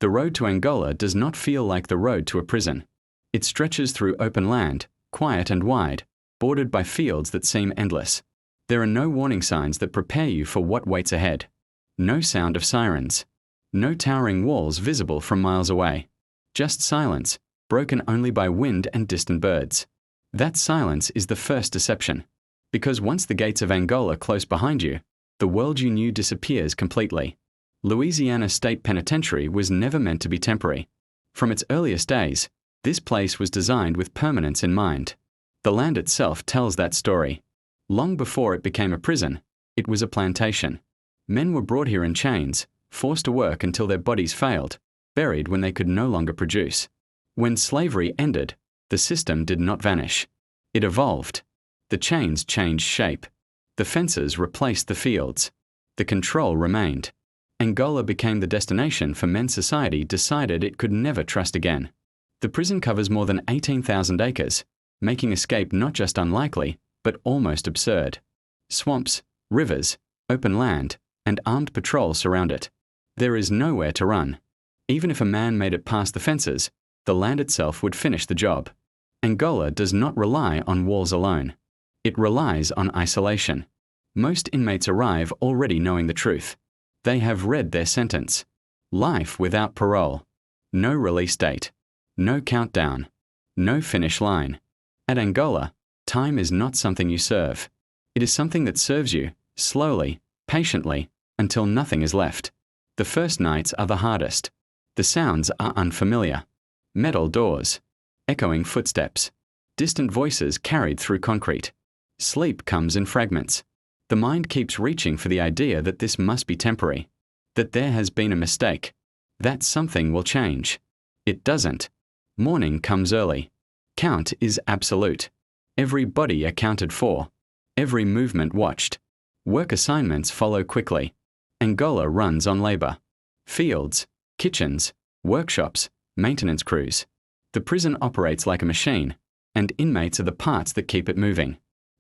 The road to Angola does not feel like the road to a prison. It stretches through open land, quiet and wide, bordered by fields that seem endless. There are no warning signs that prepare you for what waits ahead. No sound of sirens. No towering walls visible from miles away. Just silence, broken only by wind and distant birds. That silence is the first deception. Because once the gates of Angola close behind you, the world you knew disappears completely. Louisiana State Penitentiary was never meant to be temporary. From its earliest days, this place was designed with permanence in mind. The land itself tells that story. Long before it became a prison, it was a plantation. Men were brought here in chains, forced to work until their bodies failed, buried when they could no longer produce. When slavery ended, the system did not vanish. It evolved. The chains changed shape. The fences replaced the fields. The control remained. Angola became the destination for men society decided it could never trust again. The prison covers more than 18,000 acres, making escape not just unlikely, but almost absurd. Swamps, rivers, open land, and armed patrol surround it. There is nowhere to run. Even if a man made it past the fences, the land itself would finish the job. Angola does not rely on walls alone. It relies on isolation. Most inmates arrive already knowing the truth. They have read their sentence. Life without parole. No release date. No countdown. No finish line. At Angola, time is not something you serve. It is something that serves you, slowly, patiently, until nothing is left. The first nights are the hardest. The sounds are unfamiliar. Metal doors. Echoing footsteps. Distant voices carried through concrete. Sleep comes in fragments. The mind keeps reaching for the idea that this must be temporary, that there has been a mistake, that something will change. It doesn't. Morning comes early. Count is absolute. Every body accounted for. Every movement watched. Work assignments follow quickly. Angola runs on labor. Fields, kitchens, workshops, maintenance crews. The prison operates like a machine, and inmates are the parts that keep it moving.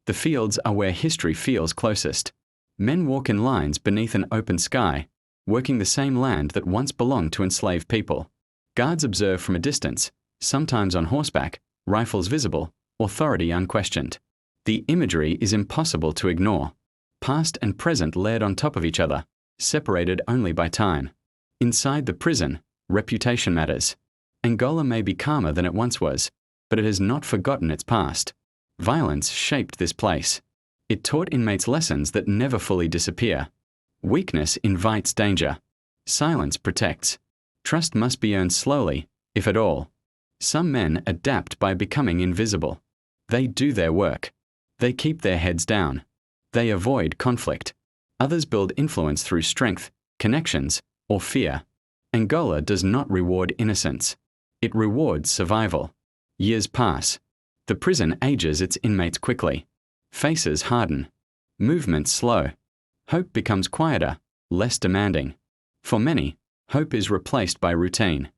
The fields are where history feels closest. Men walk in lines beneath an open sky, working the same land that once belonged to enslaved people. Guards observe from a distance, sometimes on horseback, rifles visible, authority unquestioned. The imagery is impossible to ignore. Past and present layered on top of each other, separated only by time. Inside the prison, reputation matters. Angola may be calmer than it once was, but it has not forgotten its past. Violence shaped this place. It taught inmates lessons that never fully disappear. Weakness invites danger. Silence protects. Trust must be earned slowly, if at all. Some men adapt by becoming invisible. They do their work. They keep their heads down. They avoid conflict. Others build influence through strength, connections, or fear. Angola does not reward innocence. It rewards survival. Years pass. The prison ages its inmates quickly. Faces harden. Movements slow. Hope becomes quieter, less demanding. For many, hope is replaced by routine.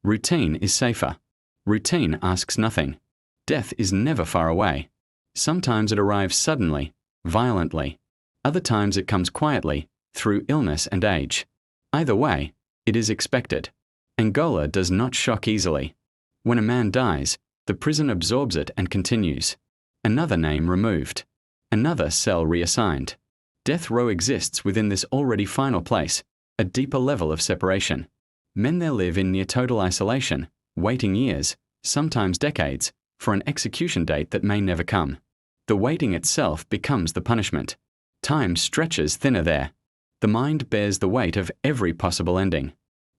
Routine is safer. Routine asks nothing. Death is never far away. Sometimes it arrives suddenly, violently. Other times it comes quietly, through illness and age. Either way, it is expected. Angola does not shock easily. When a man dies, the prison absorbs it and continues. Another name removed. Another cell reassigned. Death row exists within this already final place, a deeper level of separation. Men there live in near total isolation, waiting years, sometimes decades, for an execution date that may never come. The waiting itself becomes the punishment. Time stretches thinner there. The mind bears the weight of every possible ending.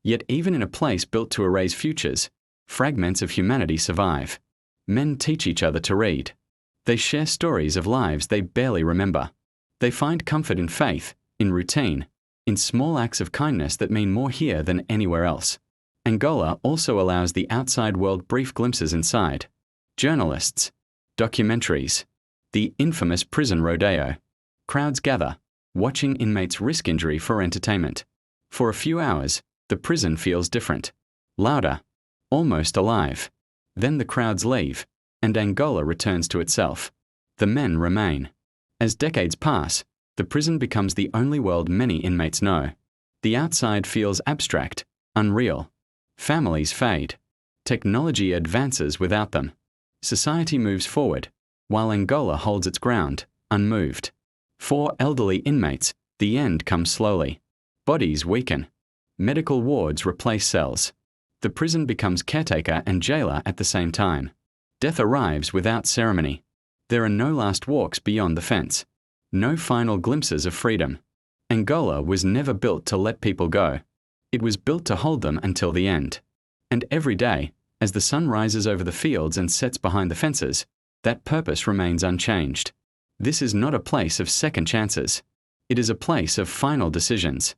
Yet even in a place built to erase futures, fragments of humanity survive. Men teach each other to read. They share stories of lives they barely remember. They find comfort in faith, in routine, in small acts of kindness that mean more here than anywhere else. Angola also allows the outside world brief glimpses inside. Journalists, documentaries, the infamous prison rodeo. Crowds gather, watching inmates risk injury for entertainment. For a few hours, the prison feels different. Louder, almost alive. Then the crowds leave, and Angola returns to itself. The men remain. As decades pass, the prison becomes the only world many inmates know. The outside feels abstract, unreal. Families fade. Technology advances without them. Society moves forward, while Angola holds its ground, unmoved. For elderly inmates, the end comes slowly. Bodies weaken. Medical wards replace cells. The prison becomes caretaker and jailer at the same time. Death arrives without ceremony. There are no last walks beyond the fence. No final glimpses of freedom. Angola was never built to let people go. It was built to hold them until the end. And every day, as the sun rises over the fields and sets behind the fences, that purpose remains unchanged. This is not a place of second chances. It is a place of final decisions.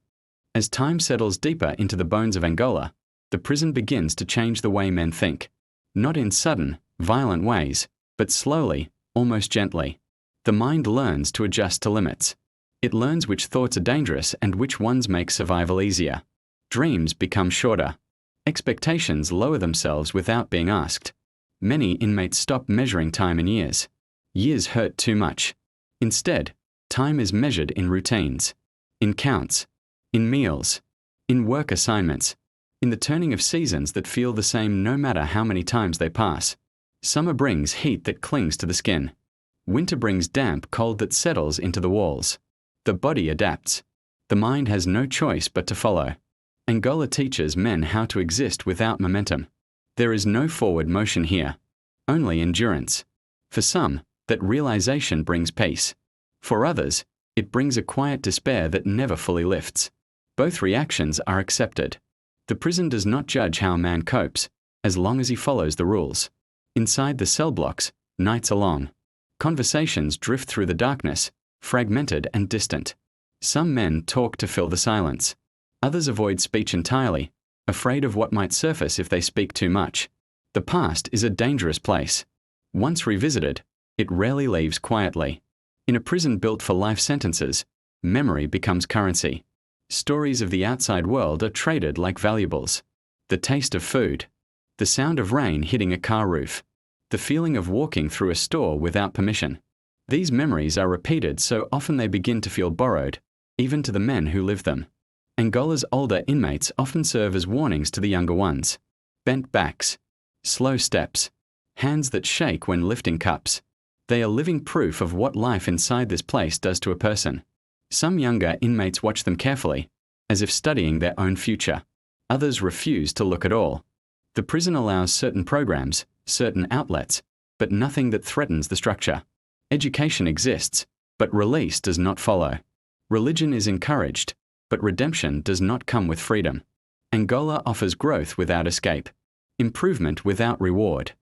As time settles deeper into the bones of Angola, the prison begins to change the way men think. Not in sudden, violent ways, but slowly, almost gently. The mind learns to adjust to limits. It learns which thoughts are dangerous and which ones make survival easier. Dreams become shorter. Expectations lower themselves without being asked. Many inmates stop measuring time in years. Years hurt too much. Instead, time is measured in routines, in counts, in meals, in work assignments, in the turning of seasons that feel the same no matter how many times they pass. Summer brings heat that clings to the skin. Winter brings damp cold that settles into the walls. The body adapts. The mind has no choice but to follow. Angola teaches men how to exist without momentum. There is no forward motion here, only endurance. For some, that realization brings peace. For others, it brings a quiet despair that never fully lifts. Both reactions are accepted. The prison does not judge how a man copes, as long as he follows the rules. Inside the cell blocks, nights are long. Conversations drift through the darkness, fragmented and distant. Some men talk to fill the silence. Others avoid speech entirely, afraid of what might surface if they speak too much. The past is a dangerous place. Once revisited, it rarely leaves quietly. In a prison built for life sentences, memory becomes currency. Stories of the outside world are traded like valuables. The taste of food, the sound of rain hitting a car roof, the feeling of walking through a store without permission. These memories are repeated so often they begin to feel borrowed, even to the men who live them. Angola's older inmates often serve as warnings to the younger ones. Bent backs, slow steps, hands that shake when lifting cups. They are living proof of what life inside this place does to a person. Some younger inmates watch them carefully, as if studying their own future. Others refuse to look at all. The prison allows certain programs, certain outlets, but nothing that threatens the structure. Education exists, but release does not follow. Religion is encouraged, but redemption does not come with freedom. Angola offers growth without escape, improvement without reward.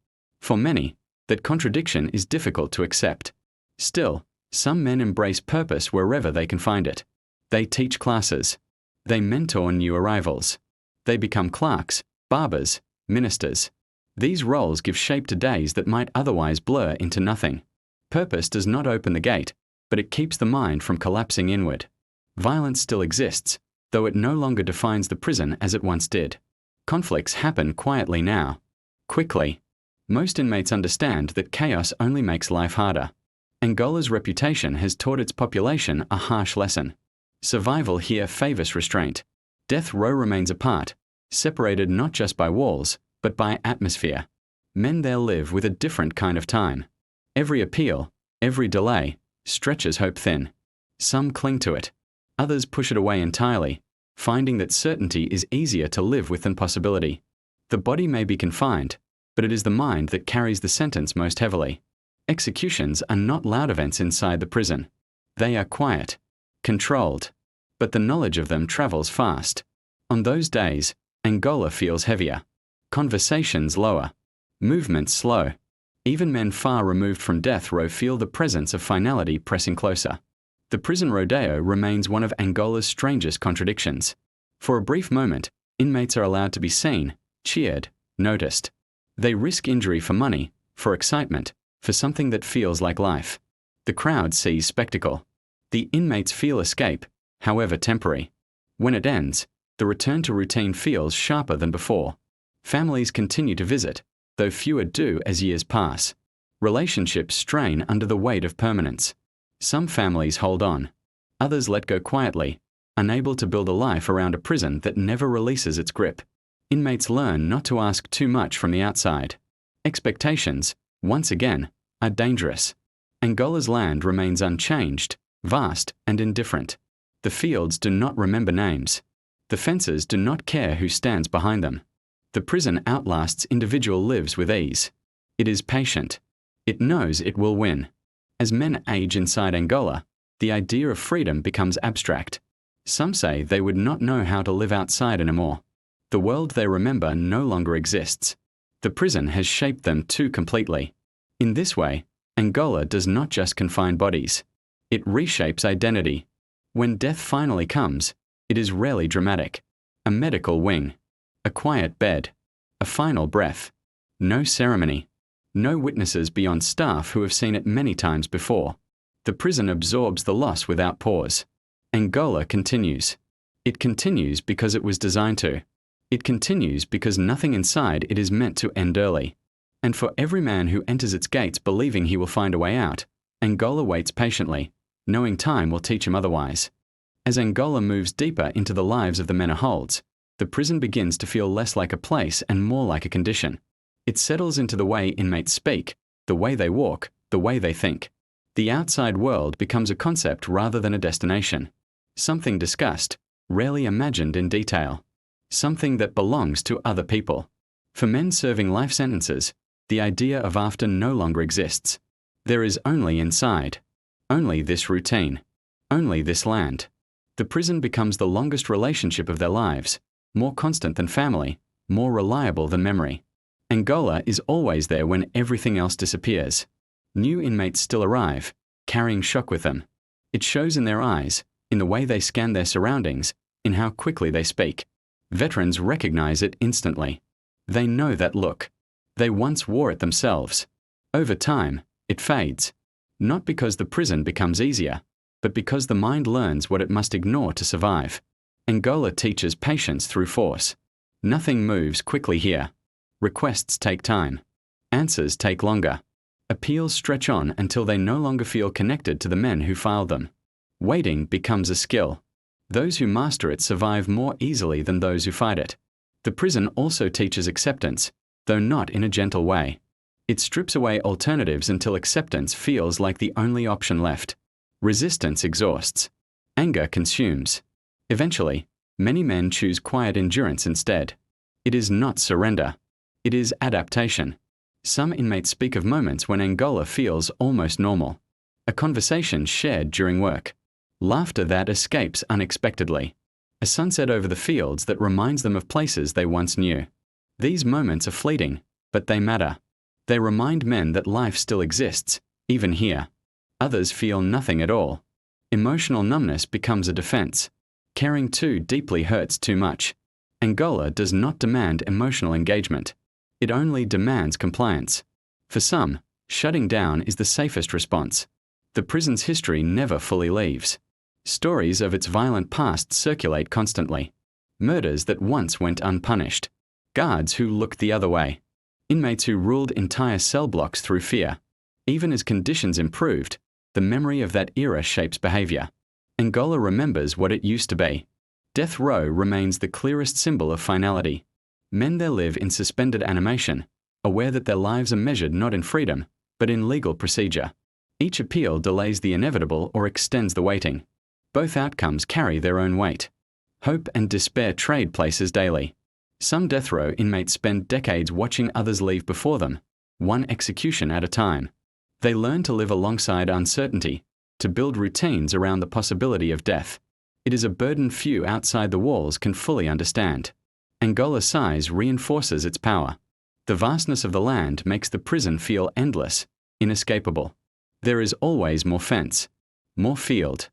For many, that contradiction is difficult to accept. Still, some men embrace purpose wherever they can find it. They teach classes. They mentor new arrivals. They become clerks, barbers, ministers. These roles give shape to days that might otherwise blur into nothing. Purpose does not open the gate, but it keeps the mind from collapsing inward. Violence still exists, though it no longer defines the prison as it once did. Conflicts happen quietly now. Quickly. Most inmates understand that chaos only makes life harder. Angola's reputation has taught its population a harsh lesson. Survival here favors restraint. Death row remains apart, separated not just by walls, but by atmosphere. Men there live with a different kind of time. Every appeal, every delay, stretches hope thin. Some cling to it. Others push it away entirely, finding that certainty is easier to live with than possibility. The body may be confined, but it is the mind that carries the sentence most heavily. Executions are not loud events inside the prison. They are quiet, controlled, but the knowledge of them travels fast. On those days, Angola feels heavier. Conversations lower. Movements slow. Even men far removed from death row feel the presence of finality pressing closer. The prison rodeo remains one of Angola's strangest contradictions. For a brief moment, inmates are allowed to be seen, cheered, noticed. They risk injury for money, for excitement, for something that feels like life. The crowd sees spectacle. The inmates feel escape, however temporary. When it ends, the return to routine feels sharper than before. Families continue to visit, though fewer do as years pass. Relationships strain under the weight of permanence. Some families hold on. Others let go quietly, unable to build a life around a prison that never releases its grip. Inmates learn not to ask too much from the outside. Expectations, once again, are dangerous. Angola's land remains unchanged, vast, and indifferent. The fields do not remember names. The fences do not care who stands behind them. The prison outlasts individual lives with ease. It is patient. It knows it will win. As men age inside Angola, the idea of freedom becomes abstract. Some say they would not know how to live outside anymore. The world they remember no longer exists. The prison has shaped them too completely. In this way, Angola does not just confine bodies. It reshapes identity. When death finally comes, it is rarely dramatic. A medical wing. A quiet bed. A final breath. No ceremony. No witnesses beyond staff who have seen it many times before. The prison absorbs the loss without pause. Angola continues. It continues because it was designed to. It continues because nothing inside it is meant to end early. And for every man who enters its gates believing he will find a way out, Angola waits patiently, knowing time will teach him otherwise. As Angola moves deeper into the lives of the men it holds, the prison begins to feel less like a place and more like a condition. It settles into the way inmates speak, the way they walk, the way they think. The outside world becomes a concept rather than a destination. Something discussed, rarely imagined in detail. Something that belongs to other people. For men serving life sentences, the idea of after no longer exists. There is only inside. Only this routine. Only this land. The prison becomes the longest relationship of their lives, more constant than family, more reliable than memory. Angola is always there when everything else disappears. New inmates still arrive, carrying shock with them. It shows in their eyes, in the way they scan their surroundings, in how quickly they speak. Veterans recognize it instantly. They know that look. They once wore it themselves. Over time, it fades. Not because the prison becomes easier, but because the mind learns what it must ignore to survive. Angola teaches patience through force. Nothing moves quickly here. Requests take time. Answers take longer. Appeals stretch on until they no longer feel connected to the men who filed them. Waiting becomes a skill. Those who master it survive more easily than those who fight it. The prison also teaches acceptance, though not in a gentle way. It strips away alternatives until acceptance feels like the only option left. Resistance exhausts. Anger consumes. Eventually, many men choose quiet endurance instead. It is not surrender. It is adaptation. Some inmates speak of moments when Angola feels almost normal. A conversation shared during work. Laughter that escapes unexpectedly. A sunset over the fields that reminds them of places they once knew. These moments are fleeting, but they matter. They remind men that life still exists, even here. Others feel nothing at all. Emotional numbness becomes a defense. Caring too deeply hurts too much. Angola does not demand emotional engagement. It only demands compliance. For some, shutting down is the safest response. The prison's history never fully leaves. Stories of its violent past circulate constantly. Murders that once went unpunished. Guards who looked the other way. Inmates who ruled entire cell blocks through fear. Even as conditions improved, the memory of that era shapes behavior. Angola remembers what it used to be. Death row remains the clearest symbol of finality. Men there live in suspended animation, aware that their lives are measured not in freedom, but in legal procedure. Each appeal delays the inevitable or extends the waiting. Both outcomes carry their own weight. Hope and despair trade places daily. Some death row inmates spend decades watching others leave before them, one execution at a time. They learn to live alongside uncertainty, to build routines around the possibility of death. It is a burden few outside the walls can fully understand. Angola's size reinforces its power. The vastness of the land makes the prison feel endless, inescapable. There is always more fence, more field,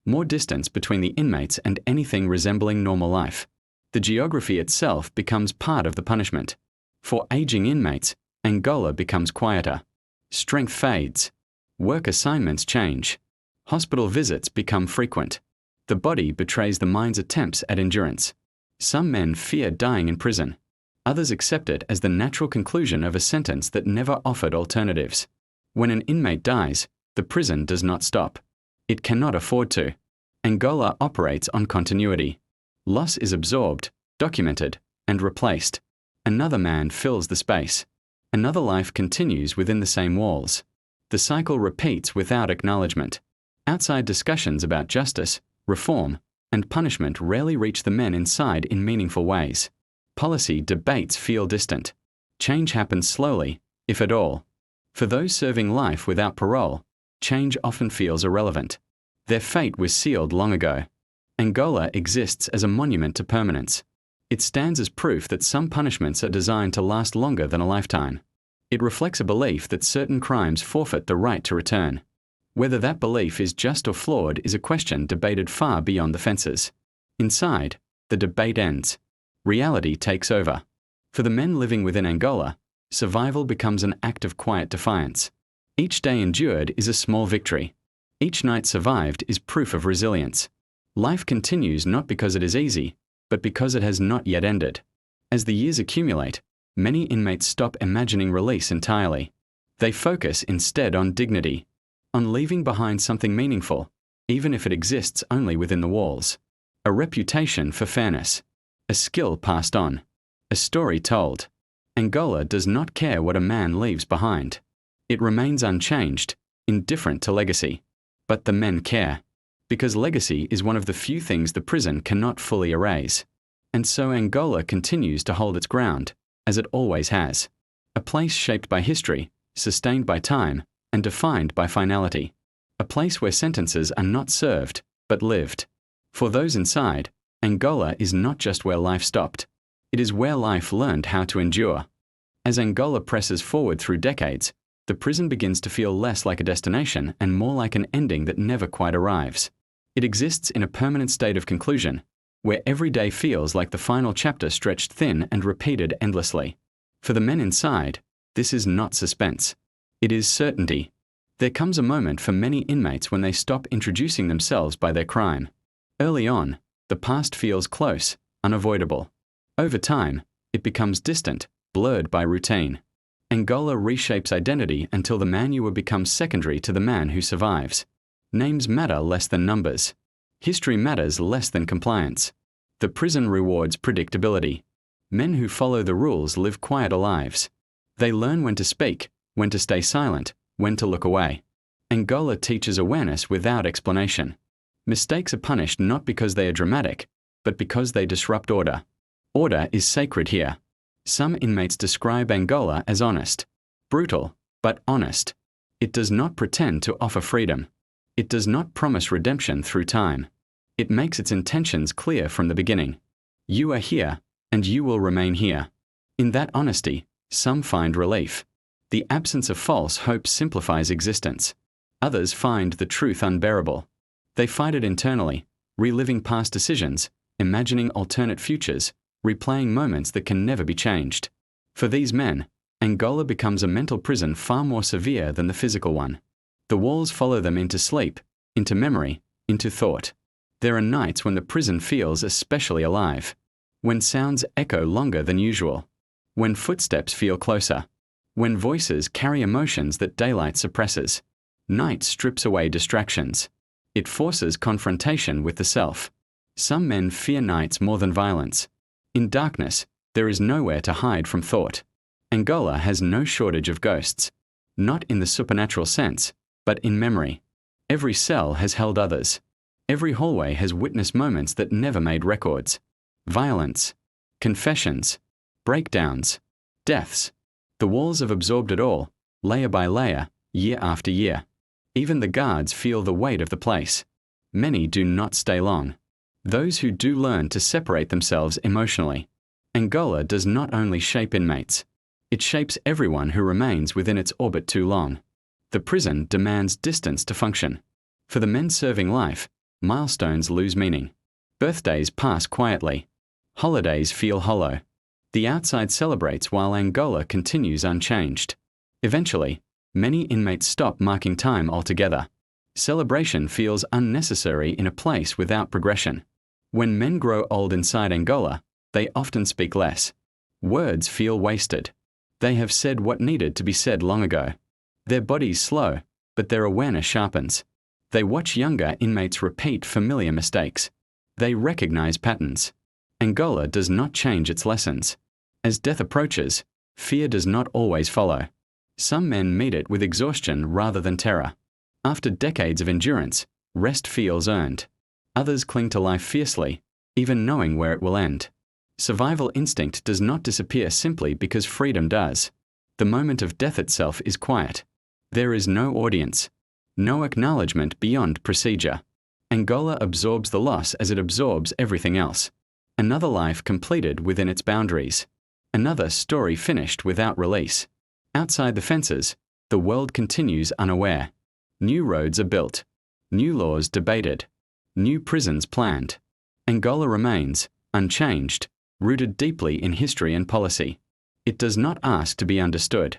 more distance between the inmates and anything resembling normal life. The geography itself becomes part of the punishment. For aging inmates, Angola becomes quieter. Strength fades. Work assignments change. Hospital visits become frequent. The body betrays the mind's attempts at endurance. Some men fear dying in prison. Others accept it as the natural conclusion of a sentence that never offered alternatives. When an inmate dies, the prison does not stop. It cannot afford to. Angola operates on continuity. Loss is absorbed, documented, and replaced. Another man fills the space. Another life continues within the same walls. The cycle repeats without acknowledgement. Outside discussions about justice, reform, and punishment rarely reach the men inside in meaningful ways. Policy debates feel distant. Change happens slowly, if at all. For those serving life without parole, change often feels irrelevant. Their fate was sealed long ago. Angola exists as a monument to permanence. It stands as proof that some punishments are designed to last longer than a lifetime. It reflects a belief that certain crimes forfeit the right to return. Whether that belief is just or flawed is a question debated far beyond the fences. Inside, the debate ends. Reality takes over. For the men living within Angola, survival becomes an act of quiet defiance. Each day endured is a small victory. Each night survived is proof of resilience. Life continues not because it is easy, but because it has not yet ended. As the years accumulate, many inmates stop imagining release entirely. They focus instead on dignity, on leaving behind something meaningful, even if it exists only within the walls. A reputation for fairness, a skill passed on, a story told. Angola does not care what a man leaves behind. It remains unchanged, indifferent to legacy. But the men care, because legacy is one of the few things the prison cannot fully erase. And so Angola continues to hold its ground, as it always has. A place shaped by history, sustained by time, and defined by finality. A place where sentences are not served, but lived. For those inside, Angola is not just where life stopped. It is where life learned how to endure. As Angola presses forward through decades, the prison begins to feel less like a destination and more like an ending that never quite arrives. It exists in a permanent state of conclusion, where every day feels like the final chapter stretched thin and repeated endlessly. For the men inside, this is not suspense. It is certainty. There comes a moment for many inmates when they stop introducing themselves by their crime. Early on, the past feels close, unavoidable. Over time, it becomes distant, blurred by routine. Angola reshapes identity until the man you were becomes secondary to the man who survives. Names matter less than numbers. History matters less than compliance. The prison rewards predictability. Men who follow the rules live quieter lives. They learn when to speak, when to stay silent, when to look away. Angola teaches awareness without explanation. Mistakes are punished not because they are dramatic, but because they disrupt order. Order is sacred here. Some inmates describe Angola as honest. Brutal, but honest. It does not pretend to offer freedom. It does not promise redemption through time. It makes its intentions clear from the beginning. You are here, and you will remain here. In that honesty, some find relief. The absence of false hope simplifies existence. Others find the truth unbearable. They fight it internally, reliving past decisions, imagining alternate futures, replaying moments that can never be changed. For these men, Angola becomes a mental prison far more severe than the physical one. The walls follow them into sleep, into memory, into thought. There are nights when the prison feels especially alive, when sounds echo longer than usual, when footsteps feel closer, when voices carry emotions that daylight suppresses. Night strips away distractions. It forces confrontation with the self. Some men fear nights more than violence. In darkness, there is nowhere to hide from thought. Angola has no shortage of ghosts. Not in the supernatural sense, but in memory. Every cell has held others. Every hallway has witnessed moments that never made records. Violence, confessions, breakdowns, deaths. The walls have absorbed it all, layer by layer, year after year. Even the guards feel the weight of the place. Many do not stay long. Those who do learn to separate themselves emotionally. Angola does not only shape inmates. It shapes everyone who remains within its orbit too long. The prison demands distance to function. For the men serving life, milestones lose meaning. Birthdays pass quietly. Holidays feel hollow. The outside celebrates while Angola continues unchanged. Eventually, many inmates stop marking time altogether. Celebration feels unnecessary in a place without progression. When men grow old inside Angola, they often speak less. Words feel wasted. They have said what needed to be said long ago. Their bodies slow, but their awareness sharpens. They watch younger inmates repeat familiar mistakes. They recognize patterns. Angola does not change its lessons. As death approaches, fear does not always follow. Some men meet it with exhaustion rather than terror. After decades of endurance, rest feels earned. Others cling to life fiercely, even knowing where it will end. Survival instinct does not disappear simply because freedom does. The moment of death itself is quiet. There is no audience, no acknowledgement beyond procedure. Angola absorbs the loss as it absorbs everything else. Another life completed within its boundaries. Another story finished without release. Outside the fences, the world continues unaware. New roads are built. New laws debated. New prisons planned. Angola remains, unchanged, rooted deeply in history and policy. It does not ask to be understood.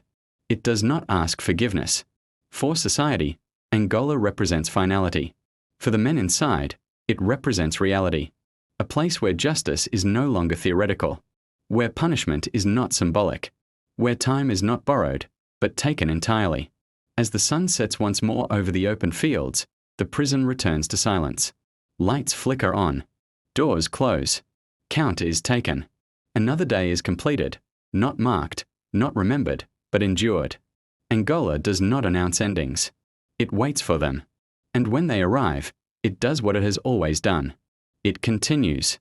It does not ask forgiveness. For society, Angola represents finality. For the men inside, it represents reality. A place where justice is no longer theoretical, where punishment is not symbolic, where time is not borrowed, but taken entirely. As the sun sets once more over the open fields, the prison returns to silence. Lights flicker on. Doors close. Count is taken. Another day is completed, not marked, not remembered, but endured. Angola does not announce endings. It waits for them. And when they arrive, it does what it has always done. It continues.